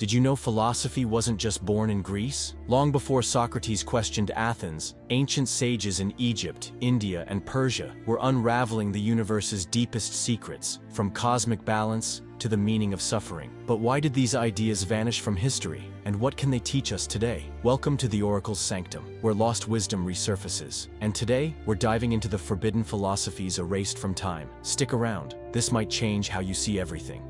Did you know philosophy wasn't just born in Greece? Long before Socrates questioned Athens, ancient sages in Egypt, India, and Persia were unraveling the universe's deepest secrets, from cosmic balance to the meaning of suffering. But why did these ideas vanish from history, and what can they teach us today? Welcome to the Oracle's Sanctum, where lost wisdom resurfaces. And today, we're diving into the forbidden philosophies erased from time. Stick around. This might change how you see everything.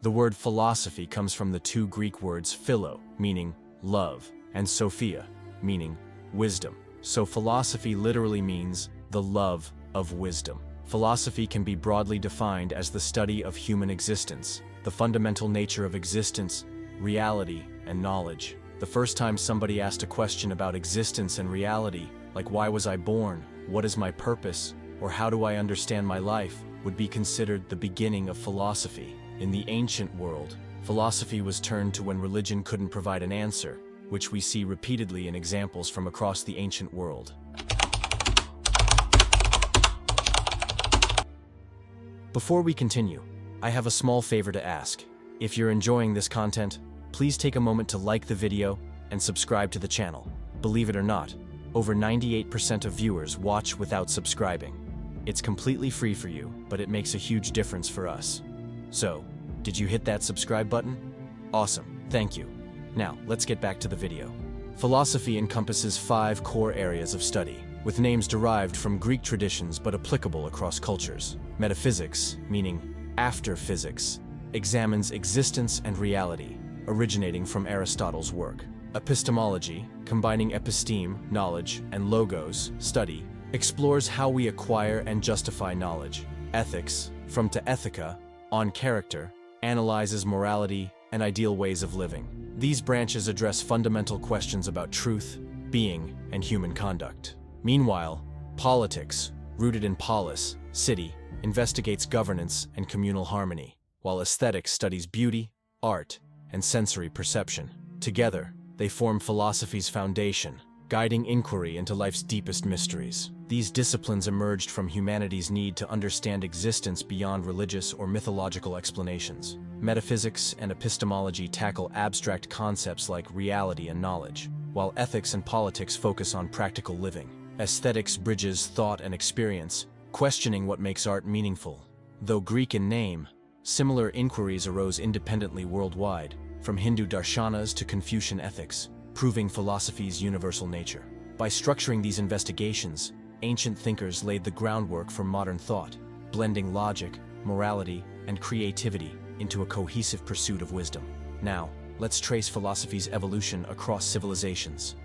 The word philosophy comes from the two Greek words philo, meaning love, and sophia, meaning wisdom. So philosophy literally means the love of wisdom. Philosophy can be broadly defined as the study of human existence, the fundamental nature of existence, reality, and knowledge. The first time somebody asked a question about existence and reality, like why was I born, what is my purpose, or how do I understand my life, would be considered the beginning of philosophy. In the ancient world, philosophy was turned to when religion couldn't provide an answer, which we see repeatedly in examples from across the ancient world. Before we continue, I have a small favor to ask. If you're enjoying this content, please take a moment to like the video and subscribe to the channel. Believe it or not, over 98% of viewers watch without subscribing. It's completely free for you, but it makes a huge difference for us. So, did you hit that subscribe button? Awesome, thank you. Now, let's get back to the video. Philosophy encompasses 5 core areas of study, with names derived from Greek traditions but applicable across cultures. Metaphysics, meaning after physics, examines existence and reality, originating from Aristotle's work. Epistemology, combining episteme, knowledge, and logos, study, explores how we acquire and justify knowledge. Ethics, from to ethica, on character, analyzes morality and ideal ways of living. These branches address fundamental questions about truth, being, and human conduct. Meanwhile, politics, rooted in polis, city, investigates governance and communal harmony, while aesthetics studies beauty, art, and sensory perception. Together, they form philosophy's foundation, guiding inquiry into life's deepest mysteries. These disciplines emerged from humanity's need to understand existence beyond religious or mythological explanations. Metaphysics and epistemology tackle abstract concepts like reality and knowledge, while ethics and politics focus on practical living. Aesthetics bridges thought and experience, questioning what makes art meaningful. Though Greek in name, similar inquiries arose independently worldwide, from Hindu darshanas to Confucian ethics, proving philosophy's universal nature. By structuring these investigations, ancient thinkers laid the groundwork for modern thought, blending logic, morality, and creativity into a cohesive pursuit of wisdom. Now, let's trace philosophy's evolution across civilizations.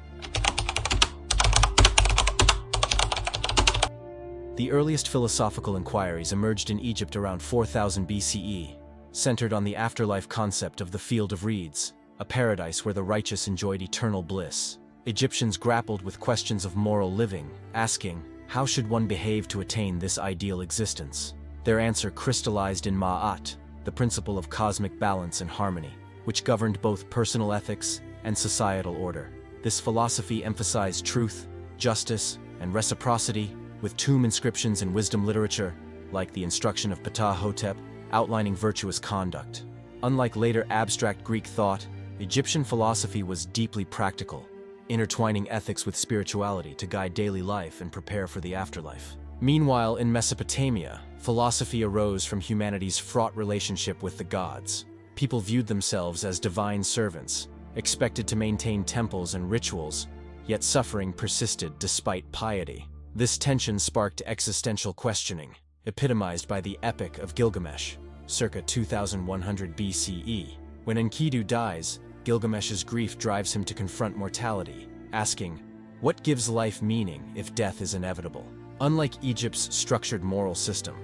The earliest philosophical inquiries emerged in Egypt around 4000 BCE, centered on the afterlife concept of the field of reeds, a paradise where the righteous enjoyed eternal bliss. Egyptians grappled with questions of moral living, asking, how should one behave to attain this ideal existence? Their answer crystallized in Ma'at, the principle of cosmic balance and harmony, which governed both personal ethics and societal order. This philosophy emphasized truth, justice, and reciprocity, with tomb inscriptions in wisdom literature, like the instruction of Ptah-hotep, outlining virtuous conduct. Unlike later abstract Greek thought, Egyptian philosophy was deeply practical, intertwining ethics with spirituality to guide daily life and prepare for the afterlife. Meanwhile, in Mesopotamia, philosophy arose from humanity's fraught relationship with the gods. People viewed themselves as divine servants, expected to maintain temples and rituals, yet suffering persisted despite piety. This tension sparked existential questioning, epitomized by the Epic of Gilgamesh, circa 2100 BCE. When Enkidu dies, Gilgamesh's grief drives him to confront mortality, asking, what gives life meaning if death is inevitable? Unlike Egypt's structured moral system,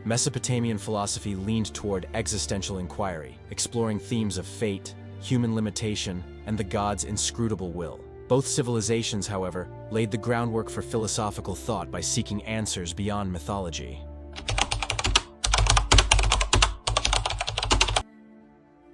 Mesopotamian philosophy leaned toward existential inquiry, exploring themes of fate, human limitation, and the gods' inscrutable will. Both civilizations, however, laid the groundwork for philosophical thought by seeking answers beyond mythology.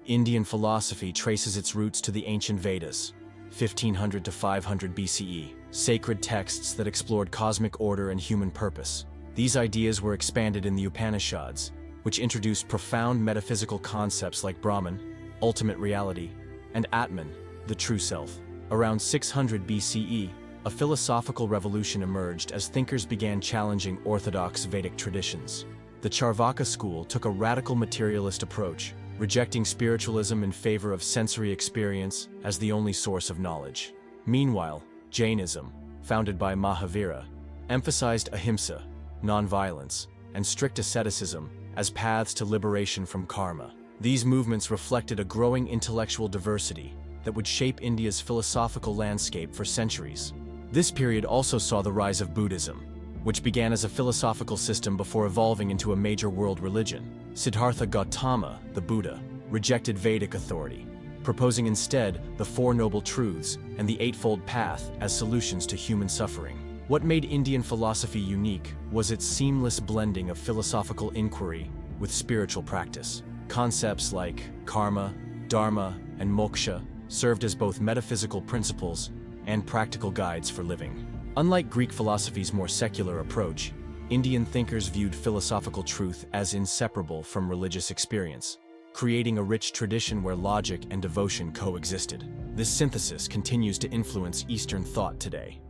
Indian philosophy traces its roots to the ancient Vedas, 1500 to 500 BCE, sacred texts that explored cosmic order and human purpose. These ideas were expanded in the Upanishads, which introduced profound metaphysical concepts like Brahman, ultimate reality, and Atman, the true self. Around 600 BCE, a philosophical revolution emerged as thinkers began challenging orthodox Vedic traditions. The Charvaka school took a radical materialist approach, rejecting spiritualism in favor of sensory experience as the only source of knowledge. Meanwhile, Jainism, founded by Mahavira, emphasized ahimsa, nonviolence, and strict asceticism as paths to liberation from karma. These movements reflected a growing intellectual diversity that would shape India's philosophical landscape for centuries. This period also saw the rise of Buddhism, which began as a philosophical system before evolving into a major world religion. Siddhartha Gautama, the Buddha, rejected Vedic authority, proposing instead the Four Noble Truths and the Eightfold Path as solutions to human suffering. What made Indian philosophy unique was its seamless blending of philosophical inquiry with spiritual practice. Concepts like karma, dharma, and moksha served as both metaphysical principles and practical guides for living. Unlike Greek philosophy's more secular approach, Indian thinkers viewed philosophical truth as inseparable from religious experience, creating a rich tradition where logic and devotion coexisted. This synthesis continues to influence Eastern thought today.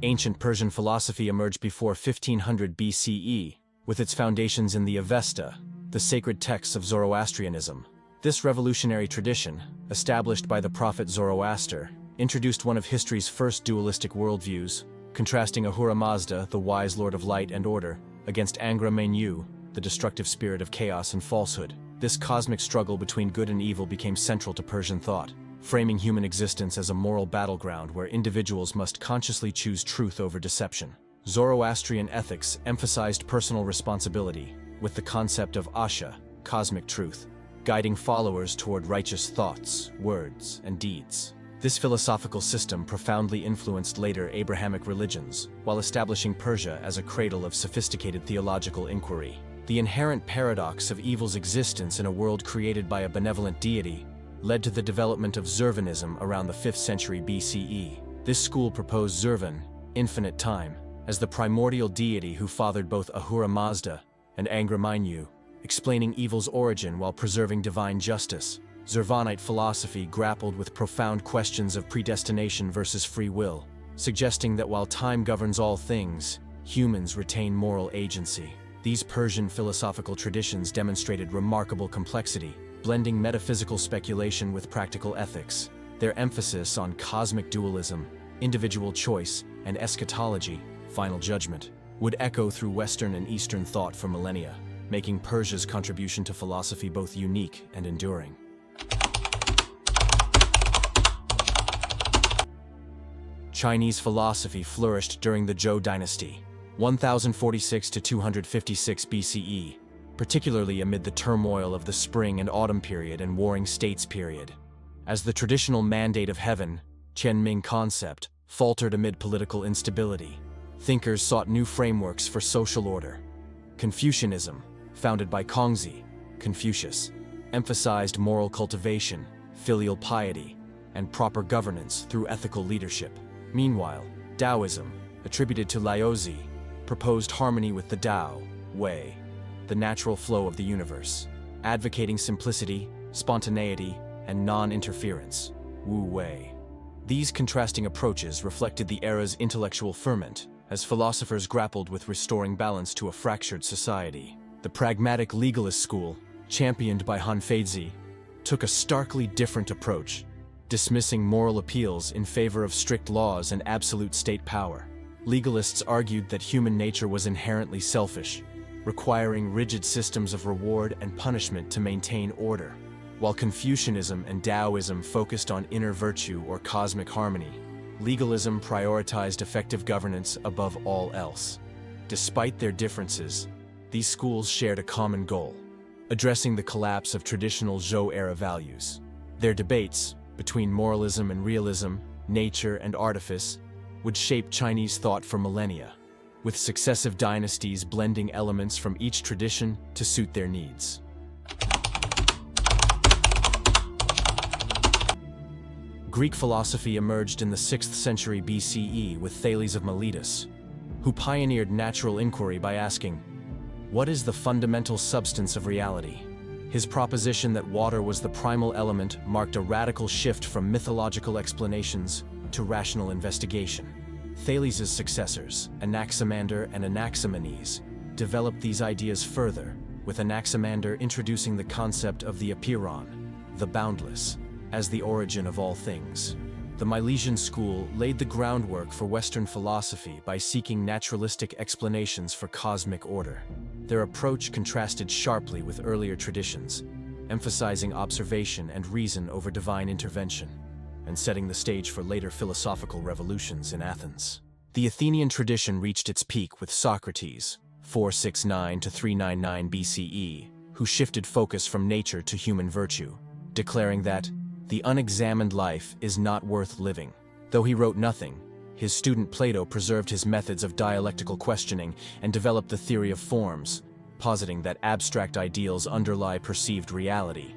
Ancient Persian philosophy emerged before 1500 BCE, with its foundations in the Avesta, the sacred texts of Zoroastrianism. This revolutionary tradition, established by the prophet Zoroaster, introduced one of history's first dualistic worldviews, contrasting Ahura Mazda, the wise lord of light and order, against Angra Mainyu, the destructive spirit of chaos and falsehood. This cosmic struggle between good and evil became central to Persian thought, framing human existence as a moral battleground where individuals must consciously choose truth over deception. Zoroastrian ethics emphasized personal responsibility, with the concept of asha, cosmic truth, guiding followers toward righteous thoughts, words, and deeds. This philosophical system profoundly influenced later Abrahamic religions, while establishing Persia as a cradle of sophisticated theological inquiry. The inherent paradox of evil's existence in a world created by a benevolent deity led to the development of Zurvanism around the 5th century BCE. This school proposed Zurvan, infinite time, as the primordial deity who fathered both Ahura Mazda and Angra Mainyu, explaining evil's origin while preserving divine justice. Zurvanite philosophy grappled with profound questions of predestination versus free will, suggesting that while time governs all things, humans retain moral agency. These Persian philosophical traditions demonstrated remarkable complexity, blending metaphysical speculation with practical ethics. Their emphasis on cosmic dualism, individual choice, and eschatology, final judgment, would echo through Western and Eastern thought for millennia, making Persia's contribution to philosophy both unique and enduring. Chinese philosophy flourished during the Zhou dynasty, 1046 to 256 BCE, particularly amid the turmoil of the Spring and Autumn period and Warring States period. As the traditional mandate of heaven, Qianming concept, faltered amid political instability, thinkers sought new frameworks for social order. Confucianism, founded by Kongzi, Confucius, emphasized moral cultivation, filial piety, and proper governance through ethical leadership. Meanwhile, Taoism, attributed to Laozi, proposed harmony with the Tao, Wei, the natural flow of the universe, advocating simplicity, spontaneity, and non-interference, Wu Wei. These contrasting approaches reflected the era's intellectual ferment, as philosophers grappled with restoring balance to a fractured society. The pragmatic legalist school, championed by Hanfeizi, took a starkly different approach, dismissing moral appeals in favor of strict laws and absolute state power. Legalists argued that human nature was inherently selfish, requiring rigid systems of reward and punishment to maintain order, while Confucianism and Taoism focused on inner virtue or cosmic harmony. Legalism prioritized effective governance above all else. Despite their differences, these schools shared a common goal: addressing the collapse of traditional Zhou-era values. Their debates between moralism and realism, nature and artifice, would shape Chinese thought for millennia, with successive dynasties blending elements from each tradition to suit their needs. Greek philosophy emerged in the 6th century BCE with Thales of Miletus, who pioneered natural inquiry by asking, "What is the fundamental substance of reality?" His proposition that water was the primal element marked a radical shift from mythological explanations to rational investigation. Thales' successors, Anaximander and Anaximenes, developed these ideas further, with Anaximander introducing the concept of the apeiron, the boundless, as the origin of all things. The Milesian school laid the groundwork for Western philosophy by seeking naturalistic explanations for cosmic order. Their approach contrasted sharply with earlier traditions, emphasizing observation and reason over divine intervention, and setting the stage for later philosophical revolutions in Athens. The Athenian tradition reached its peak with Socrates, 469 to 399 BCE, who shifted focus from nature to human virtue, declaring that the unexamined life is not worth living. Though he wrote nothing, his student Plato preserved his methods of dialectical questioning and developed the theory of forms, positing that abstract ideals underlie perceived reality.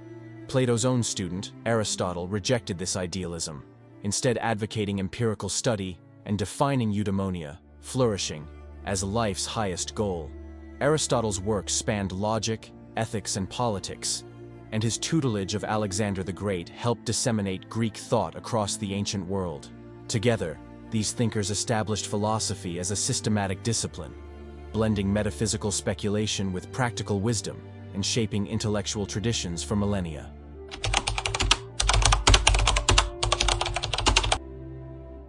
Plato's own student, Aristotle, rejected this idealism, instead advocating empirical study and defining eudaimonia, flourishing, as life's highest goal. Aristotle's work spanned logic, ethics, and politics, and his tutelage of Alexander the Great helped disseminate Greek thought across the ancient world. Together, these thinkers established philosophy as a systematic discipline, blending metaphysical speculation with practical wisdom and shaping intellectual traditions for millennia.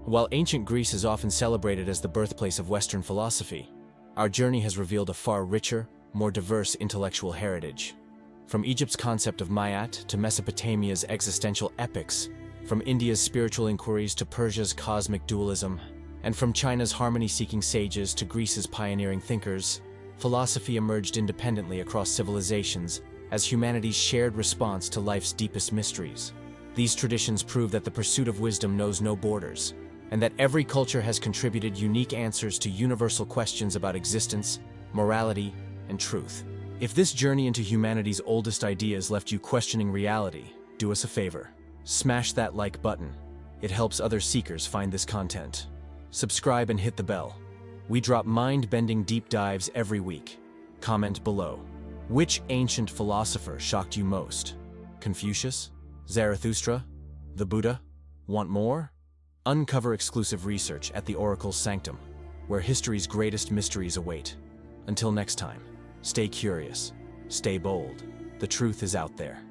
While ancient Greece is often celebrated as the birthplace of Western philosophy, our journey has revealed a far richer, more diverse intellectual heritage. From Egypt's concept of Mayat to Mesopotamia's existential epics, from India's spiritual inquiries to Persia's cosmic dualism, and from China's harmony-seeking sages to Greece's pioneering thinkers, philosophy emerged independently across civilizations as humanity's shared response to life's deepest mysteries. These traditions prove that the pursuit of wisdom knows no borders, and that every culture has contributed unique answers to universal questions about existence, morality, and truth. If this journey into humanity's oldest ideas left you questioning reality, do us a favor. Smash that like button. It helps other seekers find this content. Subscribe and hit the bell. We drop mind-bending deep dives every week. Comment below. Which ancient philosopher shocked you most? Confucius? Zarathustra? The Buddha? Want more? Uncover exclusive research at the Oracle's Sanctum, where history's greatest mysteries await. Until next time, stay curious, stay bold. The truth is out there.